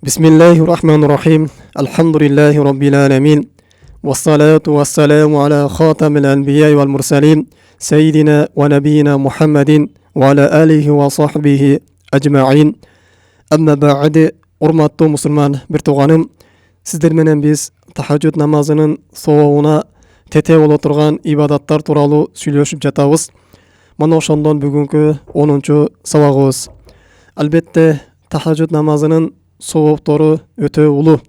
بسم الله الرحمن الرحيم الحمد لله رب العالمين والصلاة والسلام على خاتم الأنبياء والمرسلين سيدنا ونبينا محمد وعلى آله وصحبه أجمعين أما بعد урматтуу мусулман бир тууганым, сиздер менен биз тахажжуд намазынын соогуна тете боло турган ибадаттар тууралуу сүйлөшүп жатабыз. Мына ошондон бүгүнкү 10-чу сабагыбыз. Албетте тахажжуд намазынын сооптору өтө улуу.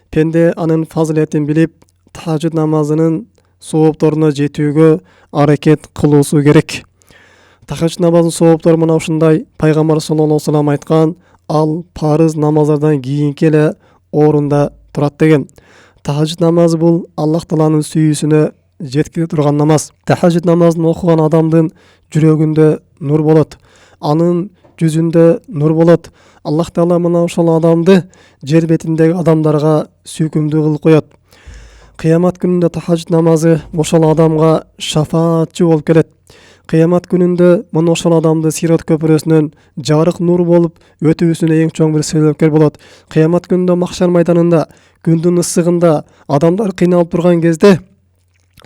Пенде анын фазилетин билип, тахажжуд намазынын соопторуна жетүүгө аракет кылуусу керек. Тахажжуд намазынын сооптору мына ушундай: Пайгамбар саллаллаху алейхи ва саллям айткан: ал парыз намаздардан кийинки эле орунда турат деген. Тахажжуд намазы бул Аллах Тааланын сүйүүсүнө жеткире турган намаз. Тахажжуд намазын окуган адамдын жүрөгүндө нур болот, анын жүзүндө нур болот. Аллах Таала мына ошол адамды жер бетиндеги адамдарга сүйкүмдүү кылып коет. Кыямат күнүндө тахажжуд намазы ошол адамга шафаатчы болуп келет. Кыямат күнүндө мына ошол адамды Сират көпүрөсүнөн жарык нур болуп өтүүсүнө эң чоң бир себепкер болот. Кыямат күнүндө махшар майданында күндүн ысыгында адамдар кыйналып турган кезде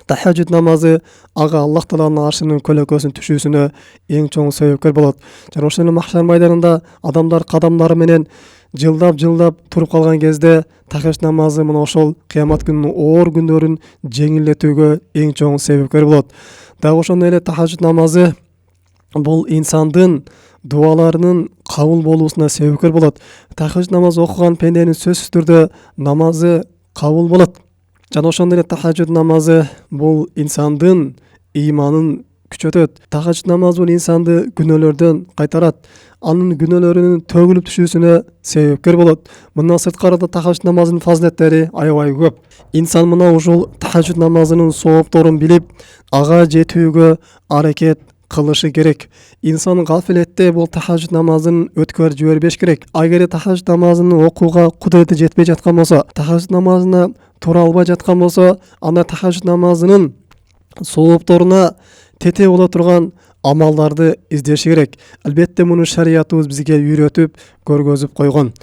тахажжуд намазы ага Аллах Тааланын аршынын көлөкөсүн түшүүсүнө эң чоң себепкер болот. Жана ошол махшар майданында адамдар кадамдары менен жылдап туруп калган кезде тахажжуд намазы мына ошол кыямат күнүнүн оор күндөрүн жеңилдетүүгө эң чоң себепкер болот. Дагы ошондой эле тахажжуд намазы бул инсандын дуаларынын кабыл болуусуна себепкер болот. Тахажжуд намазы окуган пенденин сөзсүз түрдө намазы кабыл болот. Жана ошондой эле тахажжуд намазы бул инсандын ыйманын күчөтөт. Тахажжуд намазы бул инсанды күнөөлөрдөн кайтарат, анын күнөөлөрүнүн төгүлүп түшүүсүнө себепкер болот. Мындан сырткары да тахажжуд намазынын фазилеттери аябай көп. Инсан мына ушул тахажжуд намазынын соопторун билип, ага жетүүгө аракет кылышы керек. Инсан гафилетте бул тахажжуд намазын өткөрүп жибербеш керек. Агер тахажжуд намазын окууга кудурети жетпей жаткан болсо, тахажжуд намазына тура албай жаткан болсо, анда тахажжуд намазынын соопторуна тете боло турган амалдарды издеши керек. Албетте муну шариятыбыз бизге үйрөтүп, көргөзүп койгон.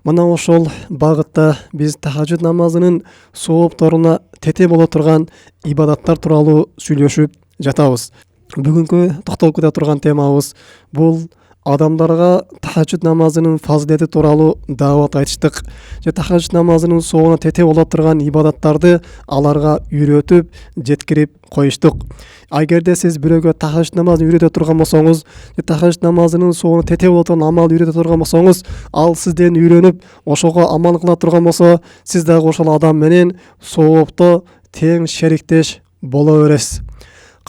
Мына ошол багытта биз тахажжуд намазынын соопторуна тете боло турган ибадаттар тууралуу сүйлөшүп жатабыз. Бүгүнкү токтолуп кете турган темабыз бул адамдарга тахажжуд намазынын фазилети тууралуу даават айтыштык. Тахажжуд намазынын соогуна тете боло турган ибадаттарды аларга үйрөтүп, жеткирип коюштук. Агерде сиз бирөөгө тахажжуд намазын үйрөтө турган болсоңуз, тахажжуд намазынын соогуна тете боло турган амал үйрөтө турган болсоңуз, ал сизден үйрөнүп, ошого амал кыла турган болсо, сиз дагы ошол адам менен соопто тең шериктеш боло бересиз.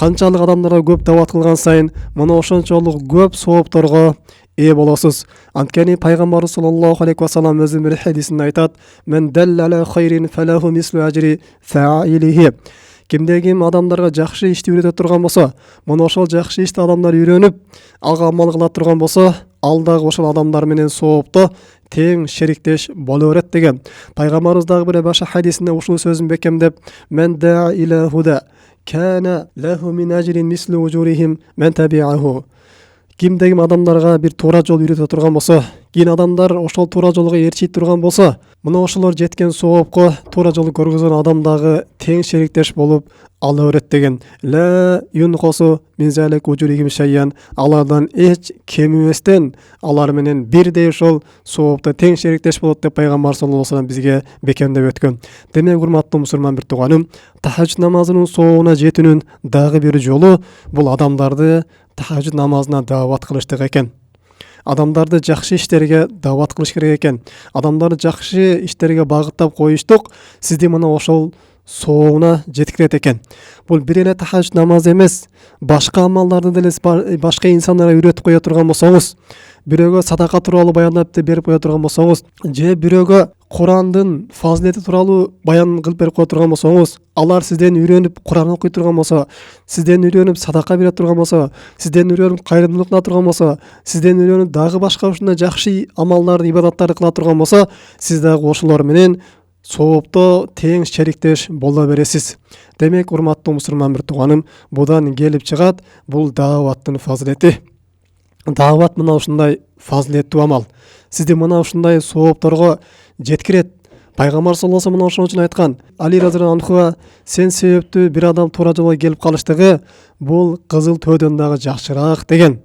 Канчалык адамдарга көп даават кылган сайын мына ошончолук көп соопторго ээ болосуз. Анткени Пайгамбар саллаллаху алейхи ва саллям өзүнүн бир хадисинде айтат: "Мен далла хайрин фалаху мислу ажри фаилихи." Кимде ким адамдарга жакшы ишти үйрөтө турган болсо, мына ошол жакшы ишти адамдар үйрөнүп, ага амал кыла турган болсо, ал дагы ошол адамдар менен соопто тең шериктеш боло берет деген. Пайгамбарыбыз дагы бир башка хадисинде ушул сөзүн бекемдеп: "Мен да иля худа kana lahu min ajrin mislu ujurihim man tabi'ahu." Кимде ким адамдарга бир туура жол үйрөтө турган болсо, кийин адамдар ошол туура жолго ээрчий турган болсо, мына ошолор жеткен соопко туура жолду көргөзгөн адам дагы тең шериктеш болуп ала берет деген. Ла юнқосу мин залик ужурихим шайян. Алардан эч кемибестен алар менен бирдей ошол соопто тең шериктеш болот деп Пайгамбар саллаллаху алейхи ва саллям бизге бекемдеп өткөн. Демек, урматтуу мусулман бир тууганым, тахажжуд намазынын соогуна жетүүнүн дагы бир жолу бул адамдарды тахажжуд намазына даават кылыштык экен. Адамдарды жакшы иштерге даават кылыш керек экен. Адамдарды жакшы иштерге багыттап коюштук сизди мына ошол соогуна жеткирет экен. Бул бир эле тахажжуд намаз эмес, башка амалдарды деле башка инсандарга үйрөтүп кое турган болсоңуз, бирөөгө садака тууралуу баяндап берип кое турган болсоңуз, же бирөөгө Курандын фазилети тууралуу баян кылып берип кое турган болсоңуз, алар сизден үйрөнүп Куран окуй турган болсо, сизден үйрөнүп садака бере турган болсо, сизден үйрөнүп кайрымдуулук кыла турган болсо, сизден үйрөнүп дагы башка ушундай жакшы амалдарды, ибадаттарды кыла турган болсо, сиз дагы ошолор менен соопто тең шериктеш боло бересиз. Демек, урматтуу мусулман бир тууганым, будан келип чыгат бул дааваттын фазилети. Даават мына ушундай фазилеттүү амал. сизди мына ушундай соопторго жеткирет. Пайгамбар саллаллаху алейхи ва саллям үчүн айткан, Али разияллаху анхуга сен себептүү бир адам туура жолго келип калыштыгы бул кызыл төөдөн дагы жакшыраак деген.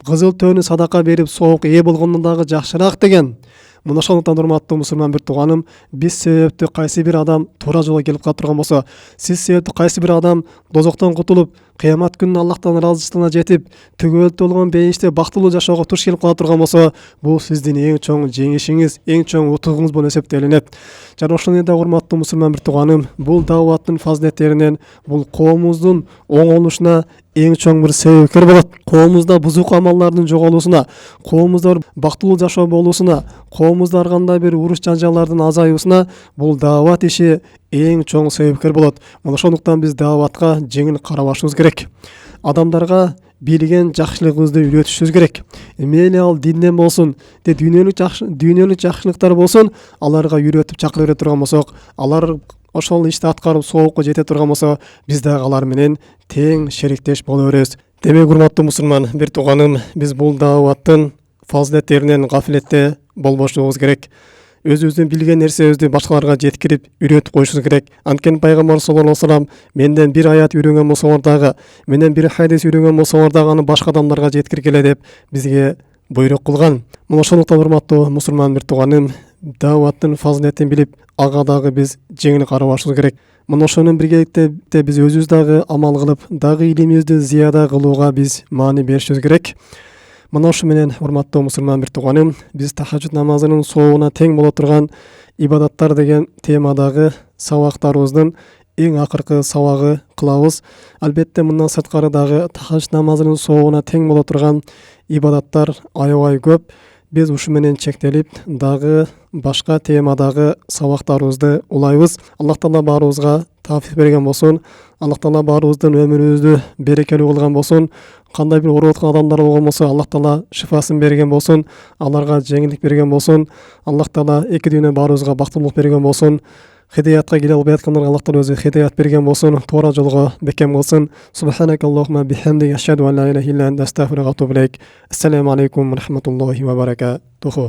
Кызыл төөнү садака берип соок ээ болгондон дагы жакшыраак деген. Мына ошондуктан урматтуу мусулман бир тууганым, биз себептүү кайсы бир адам туура жолго келип кала турган болсо, сиз себептүү кайсы бир адам дозоктон кутулуп, кыямат күнүнө Аллахтан ыраазычылыгына жетип, түгөл болгон бейиште бактылуу жашоого туш келип кала турган болсо, бул сиздин эң чоң жеңишиңиз, эң чоң утугуңуз болуп эсептелинет. Жана ошондой да урматтуу мусулман бир тууганым, бул дааваттын фазилеттеринен, бул коомубуздун оңолушуна эң чоң бир себепкер болот. Коомубузда бузук амалдардын жоголуусуна, коомубузда бактылуу жашоо болуусуна, коомубузда ар кандай бир уруш жанжалдардын азаюусуна бул даават иши эң чоң себепкер болот. Мына ошондуктан биз дааватка жеңил карабашыбыз керек. Адамдарга билген жакшылыгыбызды үйрөтүшүбүз керек. Мейли ал динден болсун, дүйнөлүк жакшылыктар болсун, аларга үйрөтүп чакыра бере турган болсок, алар ошол ишти аткарып соокко жете турган болсо, биз дагы алар менен тең шериктеш боло беребиз. Демек, урматтуу мусулман бир тууганым, биз бул дааваттын фазилеттеринен гафилетте болбошубуз керек. Өзүбүздүн билген нерсебизди башкаларга жеткирип, үйрөтүп коюшубуз керек. Анткени пайгамбар саллаллаху алейхи ва саллям менден бир аят үйрөнгөн болсоңор дагы, менден бир хадис үйрөнгөн болсоңор дагы аны башка адамдарга жеткиргиле деп бизге буйрук кылган. Мына ошондуктан урматтуу мусулман бир тууганым, дааваттын фазилетин билип, ага дагы биз жеңил карабашыбыз керек. Мына ошонун биргеликте биз өзүбүз дагы амал кылып, дагы илимибизди зияда кылууга биз маани беришибиз керек. Мына ушу менен урматтуу мусулман бир тууганым, биз тахажжуд намазынын соогуна тең боло турган ибадаттар деген темадагы сабактарыбыздын эң акыркы сабагы кылабыз. Албетте мындан сырткары дагы тахажжуд намазынын соогуна тең боло турган ибадаттар аябай көп. Биз ушу менен чектелип, дагы башка темадагы сабактарыбызды улайбыз. Аллах Таала баарыбызга тафик берген болсун. Аллах Таала баарыбыздын өмүрүбүздү берекелүү кылган болсун. Кандай бир ооруп аткан адамдар болгон болсо, Аллах Таала шифасын берген болсун. Аларга жеңилдик берген болсун. Аллах Таала эки дүйнө баарыбызга бактылуулук берген болсун. Хидаятка келе албай аткандарга Аллах Таала өзү хидаят берген болсун. Туура жолго бекем кылсын. Субханакаллахумма бихамдика ашхаду ан ла илаха илля анта астагфирука ва атубу илейк. Ассаламу алейкум ва рахматуллахи ва баракатуху.